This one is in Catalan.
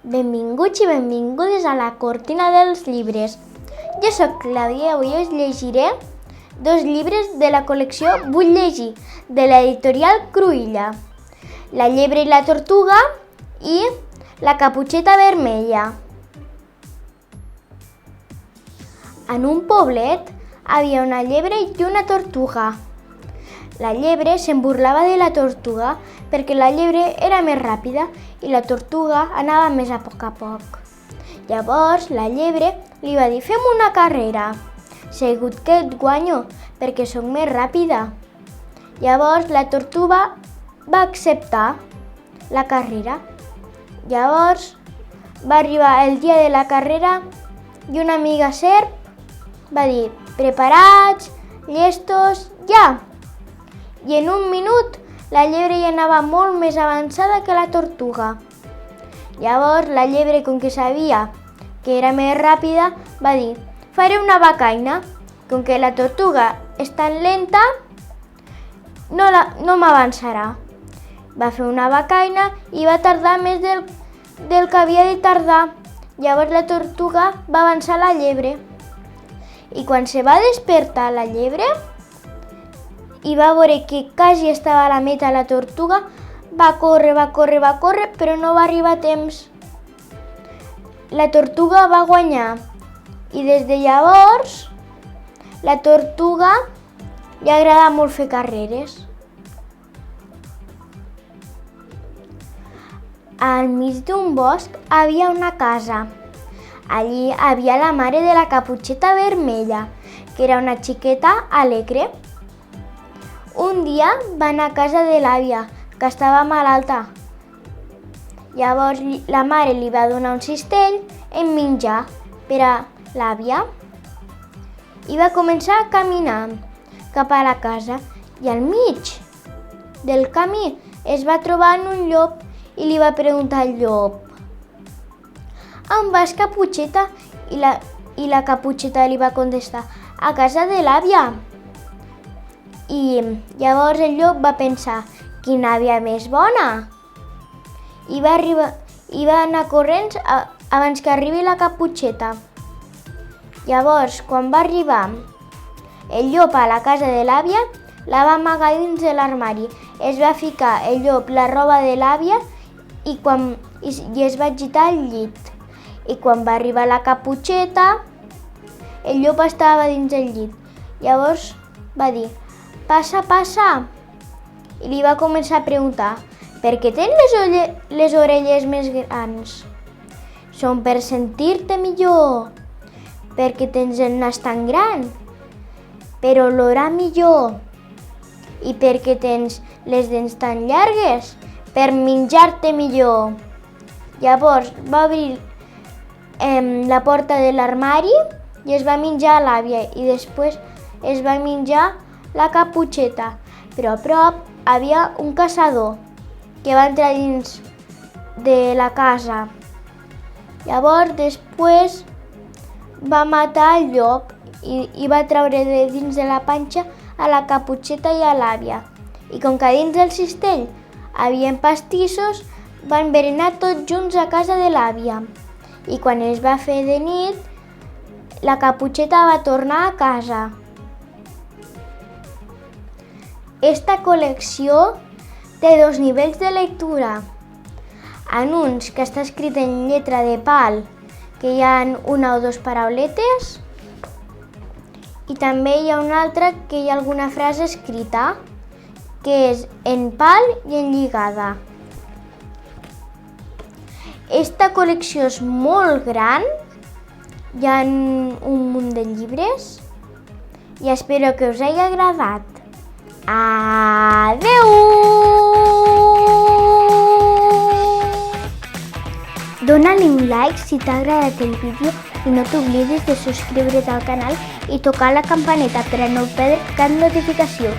Benvinguts i benvingudes a la Cortina dels llibres. Jo sóc Clàudia i avui us llegiré dos llibres de la col·lecció Vull llegir, de l'editorial Cruïlla. La llebre i la tortuga i la caputxeta vermella. En un poblet havia una llebre i una tortuga. La llebre se'n burlava de la tortuga perquè la llebre era més ràpida i la tortuga anava més a poc. Llavors la llebre li va dir: fem una carrera. Segur que et guanyo perquè sóc més ràpida. Llavors la tortuga va acceptar la carrera. Llavors va arribar el dia de la carrera i una amiga serp va dir: preparats, llestos, ja! I en un minut la llebre ja anava molt més avançada que la tortuga. Llavors la llebre, com que sabia que era més ràpida, va dir: faré una becaina. Com que la tortuga és tan lenta, no m'avançarà. Va fer una becaina i va tardar més del que havia de tardar. Llavors la tortuga va avançar la llebre. I quan se va despertar la llebre i va veure que quasi estava a la meta la tortuga, va córrer, però no va arribar a temps. La tortuga va guanyar i des de llavors la tortuga li agrada molt fer carreres. Al mig d'un bosc havia una casa. Allí havia la mare de la caputxeta vermella, que era una xiqueta alegre. Un dia va anar a casa de l'àvia, que estava malalta. Llavors la mare li va donar un cistell amb menjar per a l'àvia i va començar a caminar cap a la casa. I al mig del camí es va trobar un llop i li va preguntar al llop: on vas, caputxeta? I la caputxeta li va contestar: a casa de l'àvia. I llavors el llop va pensar: quina àvia més bona! I va anar corrents abans que arribi la caputxeta. Llavors, quan va arribar el llop a la casa de l'àvia, la va amagar dins de l'armari. Es va ficar el llop la roba de l'àvia i es va agitar al llit. I quan va arribar la caputxeta, el llop estava dins del llit. Llavors va dir: passa, passa. I li va començar a preguntar: per què tens les orelles més grans? Són per sentir-te millor. Perquè tens el nas tan gran? Per olorar millor. I perquè tens les dents tan llargues? Per menjar-te millor. Llavors va obrir la porta de l'armari i es va menjar l'àvia i després es va menjar la caputxeta. Però a prop havia un caçador que va entrar dins de la casa. Llavors després va matar el llop i va treure de dins de la panxa a la caputxeta i a l'àvia. I com que dins del cistell havia pastissos, van berenar tots junts a casa de l'àvia. I quan es va fer de nit, la caputxeta va tornar a casa. Esta col·lecció té dos nivells de lectura. En uns que està escrit en lletra de pal, que hi ha una o dues parauletes, i també hi ha un altre que hi ha alguna frase escrita, que és en pal i en lligada. Esta col·lecció és molt gran, hi ha un munt de llibres i espero que us hagi agradat. Adeu! Dóna-li un like si t'ha agradat el vídeo i no t'oblidis de subscriure't al canal i tocar la campaneta per a no perdre cap notificació.